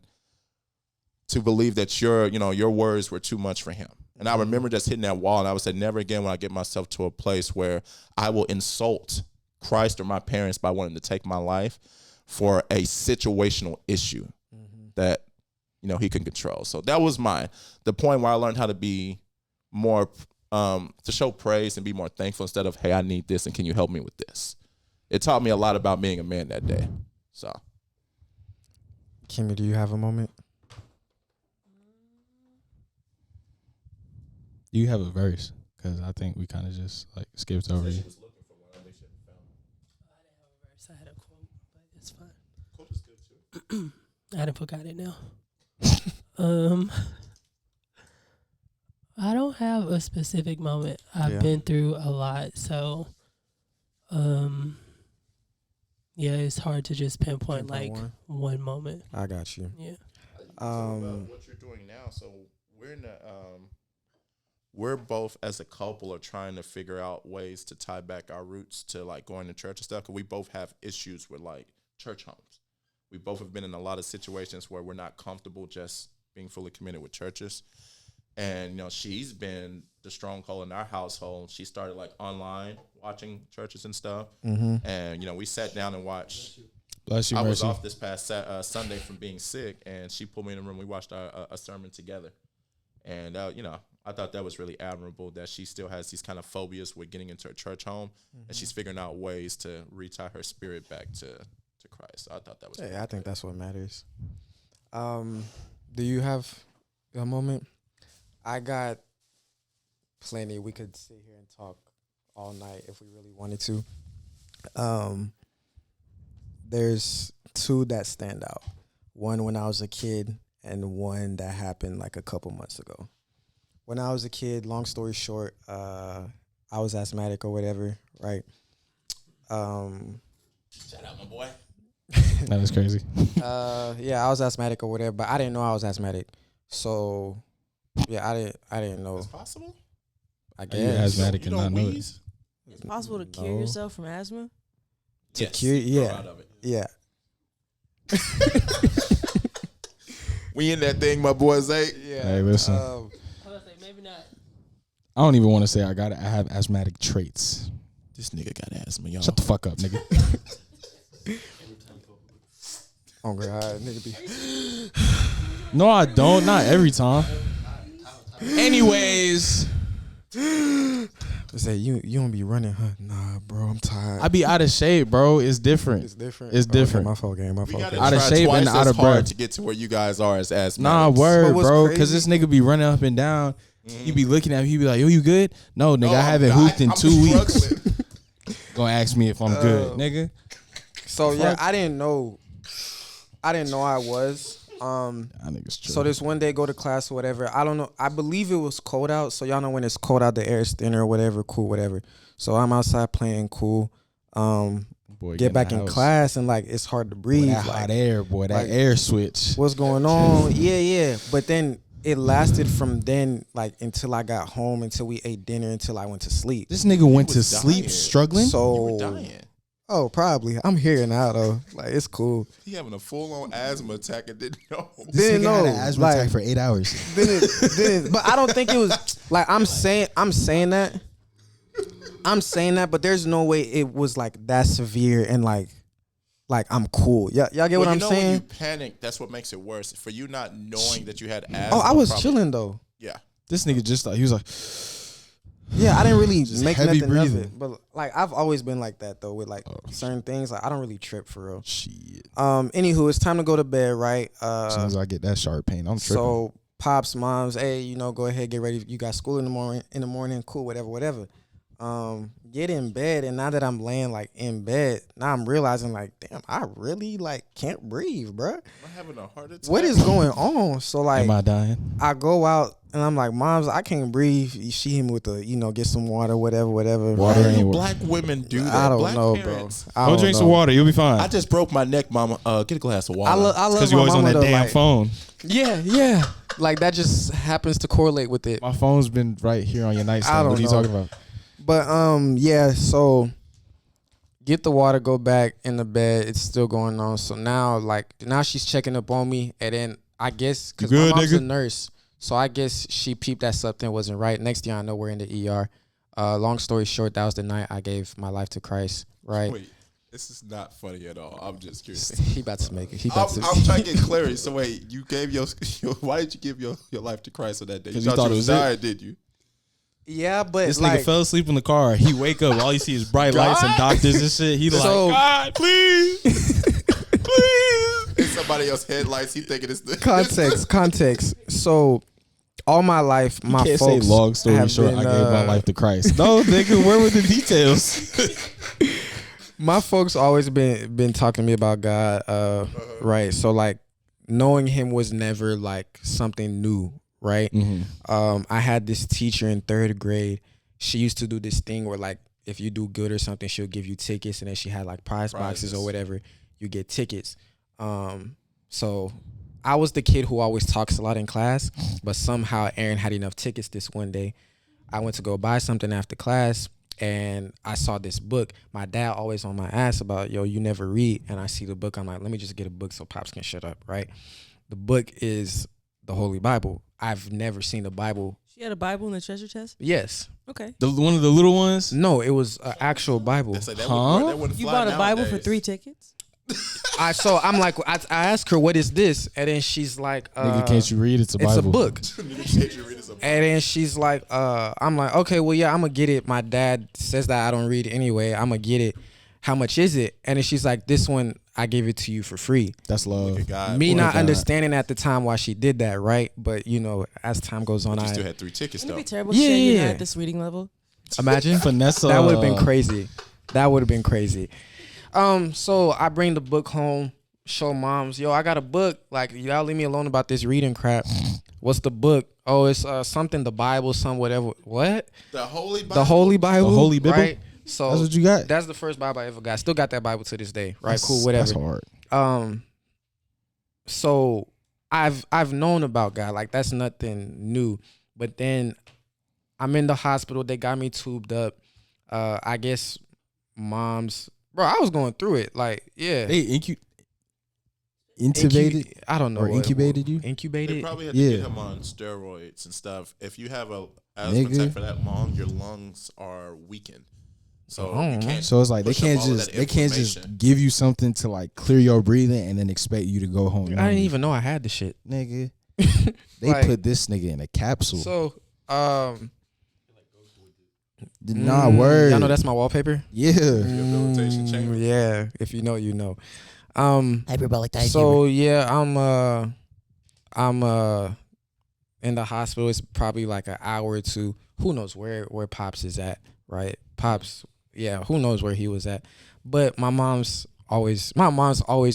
Speaker 4: to believe that your words were too much for him? And I remember just hitting that wall, and I would say, never again will I get myself to a place where I will insult Christ or my parents by wanting to take my life for a situational issue that, he can control. So that was the point where I learned how to be more, to show praise and be more thankful instead of, hey, I need this, and can you help me with this? It taught me a lot about being a man that day. So.
Speaker 1: Kimmy, do you have a moment?
Speaker 2: You have a verse, because I think we kind of just like skipped over you.
Speaker 7: I had a quote, but it's fine. Quote is good too. I didn't forgot it now. I don't have a specific moment. I've been through a lot, so it's hard to just pinpoint like one moment.
Speaker 1: I got you.
Speaker 7: Yeah.
Speaker 4: What you're doing now, so we're both as a couple are trying to figure out ways to tie back our roots to like going to church and stuff, because we both have issues with like church homes. We both have been in a lot of situations where we're not comfortable just being fully committed with churches. And, she's been the stronghold in our household. She started like online watching churches and stuff.
Speaker 1: Mm-hmm.
Speaker 4: And, we sat down and watched.
Speaker 2: Bless you,
Speaker 4: I was
Speaker 2: Mercy.
Speaker 4: off this past Sunday from being sick, and she pulled me in the room. We watched a sermon together. And, I thought that was really admirable that she still has these kind of phobias with getting into a church home, and she's figuring out ways to retie her spirit back to Christ. So I thought that was
Speaker 1: I think that's what matters. Do you have a moment? I got plenty. We could sit here and talk all night if we really wanted to. There's two that stand out. One when I was a kid, and one that happened like a couple months ago. When I was a kid, long story short, I was asthmatic or whatever, right?
Speaker 4: Shout out, my boy.
Speaker 2: That is crazy.
Speaker 1: I was asthmatic or whatever, but I didn't know I was asthmatic. So, I didn't know.
Speaker 4: It's possible?
Speaker 1: I
Speaker 2: You're
Speaker 1: guess.
Speaker 2: asthmatic and not know it.
Speaker 4: wheeze?
Speaker 6: It's possible to cure
Speaker 1: No.
Speaker 6: yourself from asthma.
Speaker 1: To cure, yeah. Yeah.
Speaker 4: We in that thing, my boy Zay.
Speaker 1: Yeah.
Speaker 2: Hey, listen.
Speaker 7: I was gonna say maybe not.
Speaker 2: I don't even want to say I have asthmatic traits.
Speaker 4: This nigga got asthma, y'all.
Speaker 2: Shut the fuck up, nigga.
Speaker 1: Oh God, nigga be.
Speaker 2: No, I don't. Not every time.
Speaker 1: Anyways, Say you don't be running, huh? Nah, bro, I'm tired.
Speaker 2: I be out of shape, bro. It's different.
Speaker 1: It's different.
Speaker 2: It's different.
Speaker 1: Okay, my fault, game. My
Speaker 4: We
Speaker 1: fault.
Speaker 4: gotta
Speaker 1: game.
Speaker 2: Out of
Speaker 4: try
Speaker 2: shape
Speaker 4: twice
Speaker 2: and out
Speaker 4: as
Speaker 2: of
Speaker 4: hard
Speaker 2: breath.
Speaker 4: to get to where you guys are as asthmatics.
Speaker 2: Nah,
Speaker 1: But
Speaker 2: word,
Speaker 1: what's
Speaker 2: bro.
Speaker 1: crazy-
Speaker 2: Because this nigga be running up and down. You be looking at me. He be like, "Yo, you good?" No, nigga, I haven't hooped in 2 weeks.
Speaker 4: Struggling.
Speaker 2: Gonna ask me if I'm good, nigga.
Speaker 1: So yeah, I didn't know I was.
Speaker 2: I niggas true.
Speaker 1: So this one day go to class or whatever. I don't know. I believe it was cold out. So y'all know when it's cold out, the air is thinner or whatever. Cool, whatever. So I'm outside playing cool.
Speaker 2: Boy,
Speaker 1: Get back
Speaker 2: the
Speaker 1: in
Speaker 2: house.
Speaker 1: class and like it's hard to
Speaker 2: Boy,
Speaker 1: breathe.
Speaker 2: that
Speaker 1: Like,
Speaker 2: hot air, boy. That
Speaker 1: like-
Speaker 2: air switch.
Speaker 1: what's going on? Yeah. But then it lasted from then like until I got home, until we ate dinner, until I went to sleep.
Speaker 2: This nigga went to
Speaker 4: was
Speaker 2: sleep
Speaker 4: dying.
Speaker 2: struggling.
Speaker 4: You were
Speaker 1: So
Speaker 4: dying.
Speaker 1: oh, probably. I'm here now though. Like it's cool.
Speaker 4: He having a full-on asthma attack and didn't know.
Speaker 2: This
Speaker 1: Didn't
Speaker 2: nigga had
Speaker 1: know,
Speaker 2: an asthma
Speaker 1: like-
Speaker 2: attack for 8 hours.
Speaker 1: Then but I don't think it was like I'm saying that. I'm saying that, but there's no way it was like that severe and like I'm cool. Y'all get
Speaker 4: Well,
Speaker 1: what I'm
Speaker 4: you know when you
Speaker 1: saying?
Speaker 4: panic, that's what makes it worse. For you not knowing that you had asthma.
Speaker 1: Oh, I was
Speaker 4: probably-
Speaker 1: chilling though.
Speaker 4: Yeah.
Speaker 2: This nigga just thought he was like,
Speaker 1: Yeah, I didn't really
Speaker 2: Just
Speaker 1: make
Speaker 2: heavy
Speaker 1: nothing of
Speaker 2: breathing.
Speaker 1: it. But like I've always been like that though with like certain things. Like I don't really trip for real.
Speaker 2: shit.
Speaker 1: Anywho, it's time to go to bed, right?
Speaker 2: As soon as I get that sharp pain, I'm tripping.
Speaker 1: So pops, moms, hey, go ahead, get ready. You got school in the morning, cool, whatever. Get in bed, and now that I'm laying like in bed, now I'm realizing like, damn, I really like can't breathe, bruh.
Speaker 4: Am I having a heart attack?
Speaker 1: What is going on? So like,
Speaker 2: Am I dying?
Speaker 1: I go out and I'm like, moms, I can't breathe. She hit me with the, get some water, whatever.
Speaker 2: Water
Speaker 4: Why do
Speaker 2: ain't
Speaker 4: black women do that?
Speaker 1: I don't
Speaker 4: Black
Speaker 1: know,
Speaker 4: parents.
Speaker 1: bro. I
Speaker 2: Go
Speaker 1: don't
Speaker 2: drink
Speaker 1: know.
Speaker 2: some water. You'll be fine.
Speaker 4: I just broke my neck, mama. Get a glass of water.
Speaker 1: I love
Speaker 2: Because
Speaker 1: my
Speaker 2: you always on
Speaker 1: mama
Speaker 2: that
Speaker 1: though,
Speaker 2: damn
Speaker 1: like,
Speaker 2: phone.
Speaker 1: Yeah. Like that just happens to correlate with it.
Speaker 2: My phone's been right here on your
Speaker 1: I
Speaker 2: nightstand.
Speaker 1: don't
Speaker 2: What are you
Speaker 1: know.
Speaker 2: talking about?
Speaker 1: But yeah, so get the water, go back in the bed. It's still going on. So now she's checking up on me, and then I guess because my
Speaker 2: good,
Speaker 1: mom's
Speaker 2: nigga?
Speaker 1: a nurse, so I guess she peeped that something wasn't right. Next thing I know, we're in the ER. Long story short, that was the night I gave my life to Christ. Right?
Speaker 4: Wait, this is not funny at all. I'm just curious.
Speaker 1: He about to make it.
Speaker 4: I'm trying to get clarity. So wait, you gave your why did you give your life to Christ on that day? You
Speaker 2: 'Cause you
Speaker 4: thought
Speaker 2: thought
Speaker 4: you
Speaker 2: it
Speaker 4: was
Speaker 2: was it?
Speaker 4: dying, did you?
Speaker 1: Yeah, but
Speaker 5: This
Speaker 1: like,
Speaker 5: nigga fell asleep in the car. He wake up, all you see is bright lights and doctors and shit. He
Speaker 1: So-
Speaker 5: like, God, please, please.
Speaker 4: It's somebody else's headlights. He thinking it's the
Speaker 1: context. So all my life, my
Speaker 2: Can't say
Speaker 1: folks
Speaker 2: long story
Speaker 1: have
Speaker 2: short,
Speaker 1: been,
Speaker 2: I gave my life to Christ. No, nigga, where were the details?
Speaker 1: My folks always been talking to me about God, right? So like knowing him was never like something new, right? I had this teacher in 3rd grade. She used to do this thing where like if you do good or something, she'll give you tickets, and then she had like prize boxes or whatever. You get tickets. So I was the kid who always talks a lot in class, but somehow Aaron had enough tickets this one day. I went to go buy something after class, and I saw this book. My dad always on my ass about, yo, you never read. And I see the book. I'm like, let me just get a book so Pops can shut up, right? The book is the Holy Bible. I've never seen the Bible.
Speaker 6: She had a Bible in the treasure chest.
Speaker 1: Yes.
Speaker 6: Okay.
Speaker 5: One of the little ones.
Speaker 1: No, it was an actual Bible.
Speaker 4: That's like, that
Speaker 5: Huh?
Speaker 4: wouldn't
Speaker 6: You
Speaker 4: fly
Speaker 6: bought a Bible for
Speaker 4: nowadays.
Speaker 6: 3 tickets.
Speaker 1: I'm like, I asked her, what is this? And then she's like,
Speaker 2: Nigga, can't you read? It's a
Speaker 1: it's
Speaker 2: Bible.
Speaker 1: a book.
Speaker 4: Can't you read this?
Speaker 1: And then she's like, I'm like, okay, well, yeah, I'm going to get it. My dad says that I don't read anyway. I'm going to get it. How much is it? And then she's like, this one, I gave it to you for free.
Speaker 2: That's love.
Speaker 4: Look at God.
Speaker 1: Me
Speaker 2: Look
Speaker 1: not
Speaker 2: at God.
Speaker 1: understanding at the time why she did that, right? But, as time goes on,
Speaker 4: You
Speaker 1: I
Speaker 4: still had 3 tickets
Speaker 6: Wouldn't
Speaker 4: though.
Speaker 6: it be terrible
Speaker 1: Yeah,
Speaker 6: to say you're
Speaker 1: yeah.
Speaker 6: not at this reading level?
Speaker 1: imagine.
Speaker 2: Vanessa.
Speaker 1: That would have been crazy. That would have been crazy. So I bring the book home, show moms, yo, I got a book. Like, y'all leave me alone about this reading crap. What's the book? Oh, it's something, the Bible, some whatever. What?
Speaker 4: The Holy Bible.
Speaker 1: The Holy Bible.
Speaker 2: The Holy Bible?
Speaker 1: Right? So
Speaker 2: That's what you got?
Speaker 1: that's the first Bible I ever got. Still got that Bible to this day. Right?
Speaker 2: That's-
Speaker 1: Cool, whatever.
Speaker 2: That's hard.
Speaker 1: So I've known about God. Like, that's nothing new. But then I'm in the hospital. They got me tubed up. I guess moms, bro, I was going through it. Like, yeah.
Speaker 2: They intubated
Speaker 1: I don't know.
Speaker 2: or
Speaker 1: what-
Speaker 2: incubated you?
Speaker 4: They
Speaker 1: Incubated.
Speaker 4: probably had to
Speaker 2: Yeah.
Speaker 4: get him on steroids and stuff. If you have a asthma
Speaker 2: Nigga.
Speaker 4: attack for that long, your lungs are weakened. So
Speaker 1: Oh.
Speaker 4: you can't.
Speaker 2: So it's like they
Speaker 4: push up
Speaker 2: can't
Speaker 4: all of
Speaker 2: just
Speaker 4: that
Speaker 2: they can't just
Speaker 4: inflammation.
Speaker 2: give you something to like clear your breathing and then expect you to go home.
Speaker 1: I didn't even know I had the shit.
Speaker 2: nigga. They
Speaker 1: Like,
Speaker 2: put this nigga in a capsule.
Speaker 1: So
Speaker 2: Nah, word.
Speaker 1: Y'all know that's my wallpaper.
Speaker 2: Yeah.
Speaker 4: Rehabilitation chamber.
Speaker 1: Yeah, if you know, you know.
Speaker 7: Hyperbolic
Speaker 1: So yeah, I'm in the hospital. It's probably like an hour or two. Who knows where Pops is at, right? Pops, yeah, who knows where he was at. But my mom's always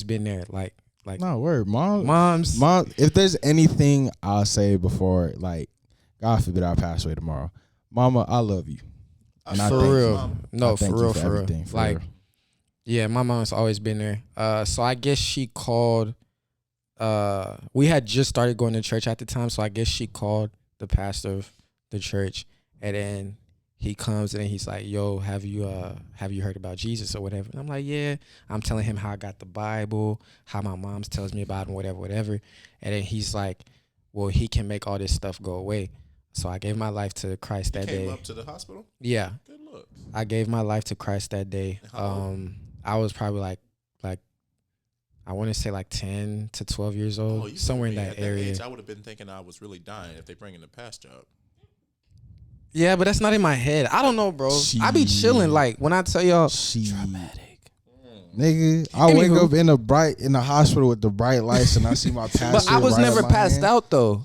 Speaker 1: been there. Like
Speaker 2: Nah, word. Mom,
Speaker 1: mom's
Speaker 2: if there's anything I'll say before, like, God forbid I pass away tomorrow, Mama, I love you. And I
Speaker 1: for
Speaker 2: thank you.
Speaker 1: real.
Speaker 2: I
Speaker 1: No, for
Speaker 2: thank you
Speaker 1: real,
Speaker 2: for
Speaker 1: for real.
Speaker 2: everything, for
Speaker 1: Like,
Speaker 2: real.
Speaker 1: yeah, my mom's always been there. So I guess she called. We had just started going to church at the time, so I guess she called the pastor of the church, and then he comes and he's like, "Yo, have you heard about Jesus or whatever?" And I'm like, "Yeah." I'm telling him how I got the Bible, how my mom's tells me about it, and whatever. And then he's like, "Well, he can make all this stuff go away." So I gave my life to Christ that day.
Speaker 4: Came up to the hospital.
Speaker 1: Yeah,
Speaker 4: Good look.
Speaker 1: I gave my life to Christ that day.
Speaker 4: How old?
Speaker 1: I was probably like I want to say like 10 to 12 years old,
Speaker 4: you
Speaker 1: somewhere in
Speaker 4: feel me?
Speaker 1: that
Speaker 4: At
Speaker 1: area.
Speaker 4: age, I would have been thinking I was really dying if they bring in the past job.
Speaker 1: Yeah, but that's not in my head. I don't know, bro. I be chilling. Like when I tell y'all,
Speaker 7: Dramatic.
Speaker 2: Nigga, I wake
Speaker 1: Anywho.
Speaker 2: up in the hospital with the bright lights, and I see my pastor.
Speaker 1: but I was
Speaker 2: right
Speaker 1: never
Speaker 2: at my
Speaker 1: passed
Speaker 2: hand.
Speaker 1: out though.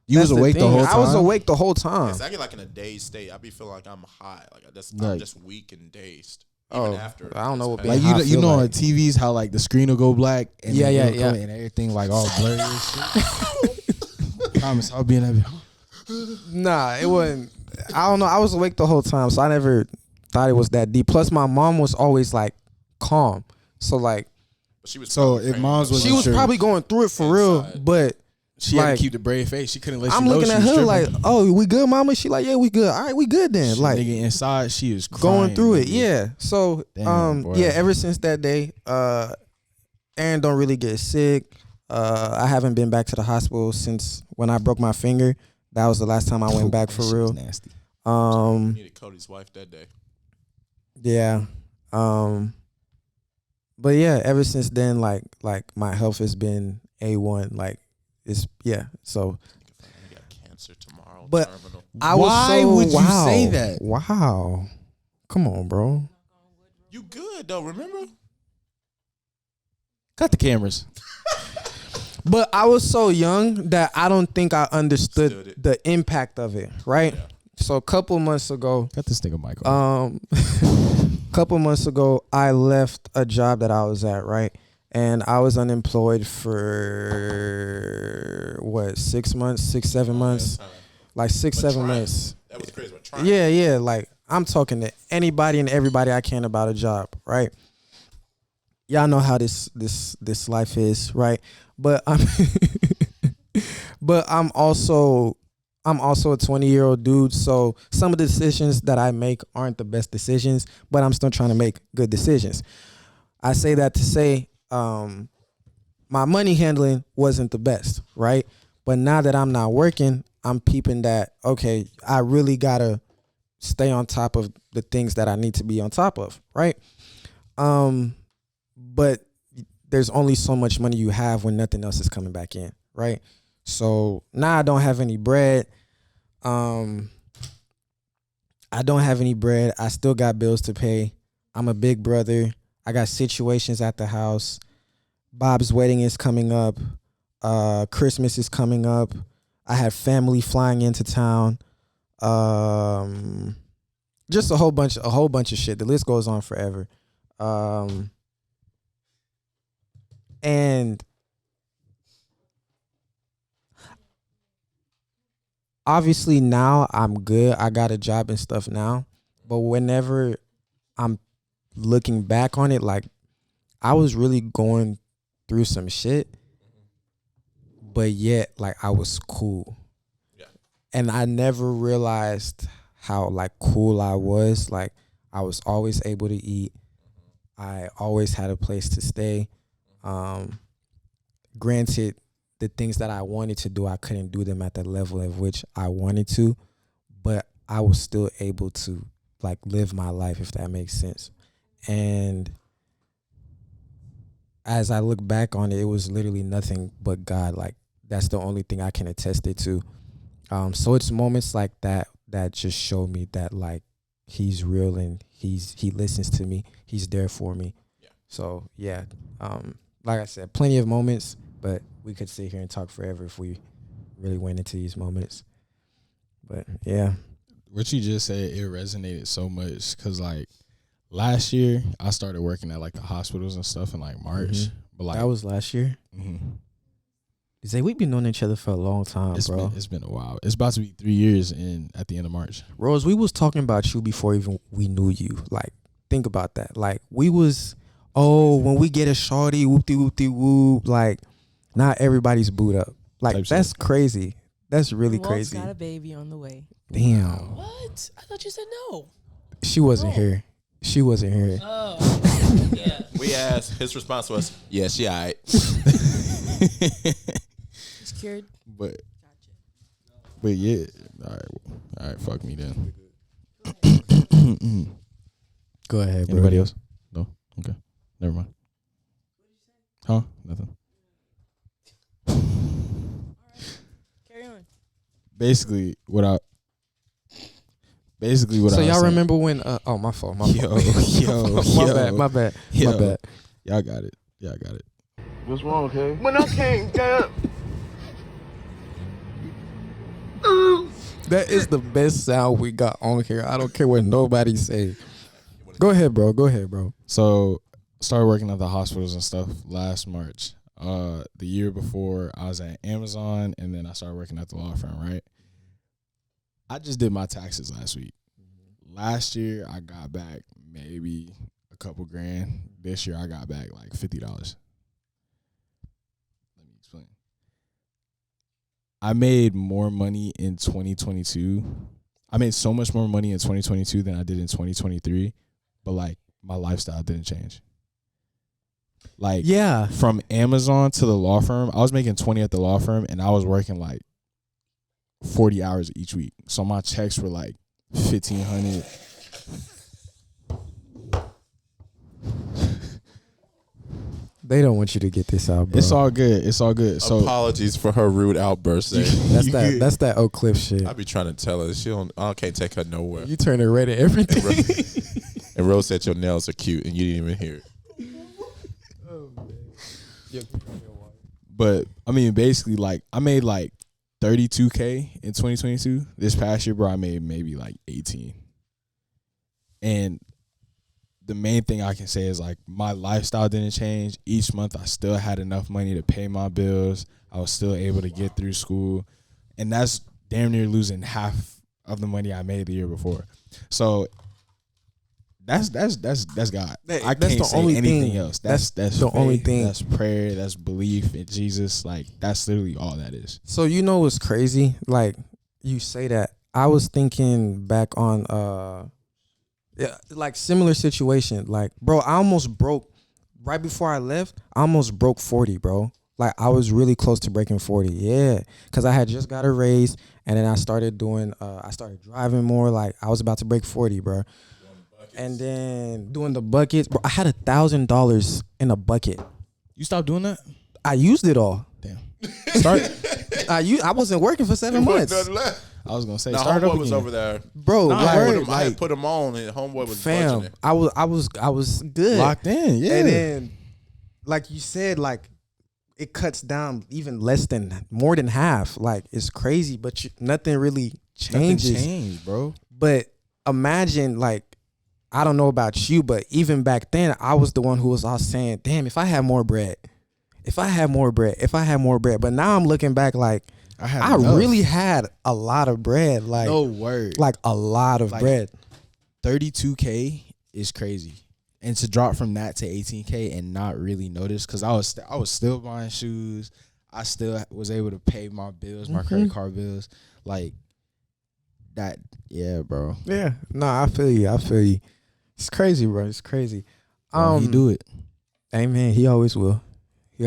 Speaker 2: You was
Speaker 1: That's
Speaker 2: awake the
Speaker 1: thing.
Speaker 2: whole time.
Speaker 1: I was awake the whole time.
Speaker 4: Yes, I get like in a dazed state. I be feeling like I'm high. Like I'm
Speaker 2: Like-
Speaker 4: just weak and dazed. Even
Speaker 1: Oh,
Speaker 4: after.
Speaker 1: I don't know what
Speaker 4: it's
Speaker 2: Like
Speaker 1: How I
Speaker 2: you
Speaker 1: feel
Speaker 2: know on
Speaker 1: like.
Speaker 2: TVs how like the screen will go black and
Speaker 1: Yeah,
Speaker 2: then
Speaker 1: yeah,
Speaker 2: it'll
Speaker 1: yeah.
Speaker 2: come and everything like all blurry and shit. Promise I'll be in that.
Speaker 1: Nah, it wasn't. I don't know. I was awake the whole time, so I never thought it was that deep. Plus, my mom was always like calm. So like
Speaker 4: She was
Speaker 2: So
Speaker 4: probably
Speaker 2: if
Speaker 4: praying
Speaker 2: mom's
Speaker 4: about
Speaker 2: was
Speaker 1: she
Speaker 4: it.
Speaker 1: was
Speaker 2: sure.
Speaker 1: probably going through it for real,
Speaker 4: Inside.
Speaker 1: but
Speaker 2: She had
Speaker 1: Like,
Speaker 2: to keep the brave face. She couldn't let
Speaker 1: I'm
Speaker 2: you know
Speaker 1: looking
Speaker 2: she
Speaker 1: at
Speaker 2: was
Speaker 1: her like,
Speaker 2: tripping.
Speaker 1: "Oh, we good, mama?" She like, "Yeah, we good. All right, we good then."
Speaker 2: Shit,
Speaker 1: Like
Speaker 2: nigga, inside she is crying,
Speaker 1: going through it.
Speaker 2: nigga.
Speaker 1: Yeah. So
Speaker 2: Damn, boy.
Speaker 1: yeah, ever since that day, Aaron don't really get sick. I haven't been back to the hospital since when I broke my finger. That was the last time I went back
Speaker 2: That
Speaker 1: for
Speaker 2: shit
Speaker 1: real.
Speaker 2: was nasty.
Speaker 4: Needed Cody's wife that day.
Speaker 1: Yeah. But yeah, ever since then, like my health has been A1. Like it's yeah. So
Speaker 4: He got cancer tomorrow.
Speaker 1: But-
Speaker 4: terminal.
Speaker 1: I was
Speaker 2: Why
Speaker 1: so,
Speaker 2: would you
Speaker 1: wow.
Speaker 2: say that?
Speaker 1: Wow. Come on, bro.
Speaker 4: You good though? Remember?
Speaker 2: Cut the cameras.
Speaker 1: But I was so young that I don't think I understood
Speaker 4: Understood it.
Speaker 1: the impact of it, right?
Speaker 4: Yeah.
Speaker 1: So a couple months ago,
Speaker 2: Cut this nigga mic off.
Speaker 1: couple months ago, I left a job that I was at, right? And I was unemployed for what, 6 months, 7 months,
Speaker 4: Time.
Speaker 1: like 6,
Speaker 4: But
Speaker 1: 7
Speaker 4: trying.
Speaker 1: months.
Speaker 4: That was crazy. But trying.
Speaker 1: Yeah. Like I'm talking to anybody and everybody I can about a job, right? Y'all know how this life is, right? But I'm also a 20-year-old dude, so some of the decisions that I make aren't the best decisions, but I'm still trying to make good decisions. I say that to say my money handling wasn't the best, right? But now that I'm not working, I'm peeping that, okay, I really gotta stay on top of the things that I need to be on top of, right? But there's only so much money you have when nothing else is coming back in, right? So now I don't have any bread. I don't have any bread. I still got bills to pay. I'm a big brother. I got situations at the house. Bob's wedding is coming up. Christmas is coming up. I have family flying into town. Just a whole bunch of shit. The list goes on forever. And obviously now I'm good. I got a job and stuff now. But whenever I'm looking back on it, like I was really going through some shit, but yet like I was cool.
Speaker 4: Yeah.
Speaker 1: And I never realized how like cool I was. Like I was always able to eat. I always had a place to stay. Granted, the things that I wanted to do, I couldn't do them at the level at which I wanted to, but I was still able to like live my life, if that makes sense. And as I look back on it, it was literally nothing but God. Like that's the only thing I can attest it to. So it's moments like that that just show me that like he's real and he listens to me. He's there for me.
Speaker 4: Yeah.
Speaker 1: So yeah, like I said, plenty of moments, but we could sit here and talk forever if we really went into these moments. But yeah,
Speaker 2: What you just said, it resonated so much because like last year I started working at like the hospitals and stuff in like March.
Speaker 1: Mhm.
Speaker 2: But like
Speaker 1: that was last year. Say we've been knowing each other for a long time, bro.
Speaker 2: It's been a while. It's about to be 3 years at the end of March.
Speaker 1: Rose, we was talking about you before even we knew you. Like, think about that. Like, we was, when we get a shawty, whoop-de-whoop-de-whoop, like, not everybody's boot up. Like,
Speaker 2: Type
Speaker 1: that's
Speaker 2: shit.
Speaker 1: crazy. That's really
Speaker 6: Walt's
Speaker 1: crazy.
Speaker 6: got a baby on the way.
Speaker 1: Damn.
Speaker 7: What? I thought you said no.
Speaker 1: She wasn't here. She wasn't here.
Speaker 7: Oh, yeah.
Speaker 4: We asked. His response was, "Yeah, she alright."
Speaker 6: Secured.
Speaker 2: But
Speaker 6: Gotcha.
Speaker 2: but yeah, all right, fuck me then.
Speaker 1: Go ahead, bro.
Speaker 2: Anybody else? No. Okay, never mind. Huh? Nothing.
Speaker 6: Carry on.
Speaker 2: Basically, what I
Speaker 1: So
Speaker 2: was
Speaker 1: y'all
Speaker 2: saying-
Speaker 1: remember when, my fault, my
Speaker 2: Yo,
Speaker 1: fault.
Speaker 2: yo,
Speaker 1: my bad.
Speaker 2: yo. Y'all got it. Y'all got it.
Speaker 8: What's wrong, okay? When I came down,
Speaker 1: That is the best sound we got on here. I don't care what nobody say. Go ahead, bro.
Speaker 2: So started working at the hospitals and stuff last March. The year before I was at Amazon and then I started working at the law firm, right? I just did my taxes last week. Last year I got back maybe a couple grand. This year I got back like $50. Let me explain. I made more money in 2022. I made so much more money in 2022 than I did in 2023, but like my lifestyle didn't change. Like
Speaker 1: Yeah.
Speaker 2: from Amazon to the law firm, I was making 20 at the law firm and I was working like 40 hours each week. So my checks were like $1,500.
Speaker 1: They don't want you to get this out, bro.
Speaker 2: It's all good. It's all good. So
Speaker 4: Apologies for her rude outburst. There.
Speaker 1: That's that Oak Cliff shit.
Speaker 4: I be trying to tell her I can't take her nowhere.
Speaker 1: You turn it red at everything.
Speaker 4: And Rose said your nails are cute, and you didn't even hear it.
Speaker 2: but I mean basically like I made like 32K in 2022. This past year, bro, I made maybe like 18. And the main thing I can say is like my lifestyle didn't change. Each month I still had enough money to pay my bills. I was still able to get through school. And that's damn near losing half of the money I made the year before. So that's God. I
Speaker 1: That's
Speaker 2: can't
Speaker 1: the
Speaker 2: say
Speaker 1: only
Speaker 2: anything
Speaker 1: thing.
Speaker 2: else. That's
Speaker 1: the
Speaker 2: faith,
Speaker 1: only thing.
Speaker 2: That's prayer. That's belief in Jesus. Like that's literally all that is.
Speaker 1: So you know what's crazy? Like you say that. I was thinking back on like similar situation. Like, bro, I almost broke right before I left. I almost broke 40, bro. Like I was really close to breaking 40. Yeah. Cause I had just got a raise and then I started doing I started driving more. Like I was about to break 40, bro. And then doing the buckets, bro. I had $1,000 in a bucket.
Speaker 2: You stopped doing that?
Speaker 1: I used it all.
Speaker 2: Damn.
Speaker 1: I wasn't working for 7 months.
Speaker 2: I was gonna say
Speaker 4: Now,
Speaker 2: start up
Speaker 4: homeboy was
Speaker 2: again.
Speaker 4: over there.
Speaker 1: Bro,
Speaker 4: I
Speaker 1: like,
Speaker 4: had put him on, and homeboy was
Speaker 1: fam,
Speaker 4: budgeting.
Speaker 1: I was good.
Speaker 2: Locked in, yeah.
Speaker 1: And then, like you said, like it cuts down even more than half. Like it's crazy, but nothing really changes.
Speaker 2: Nothing changed, bro.
Speaker 1: But imagine, like, I don't know about you, but even back then, I was the one who was all saying, "Damn, if I had more bread, if I had more bread, if I had more bread." But now I'm looking back, like I really had a lot of bread, like
Speaker 2: no word,
Speaker 1: like a lot of
Speaker 2: Like,
Speaker 1: bread.
Speaker 2: 32K is crazy, and to drop from that to 18K and not really notice, because I was still buying shoes. I still was able to pay my bills, my credit card bills, like that. Yeah, bro.
Speaker 1: Yeah, no, I feel you. It's crazy, bro. It's crazy.
Speaker 2: He do it.
Speaker 1: Amen. He always will.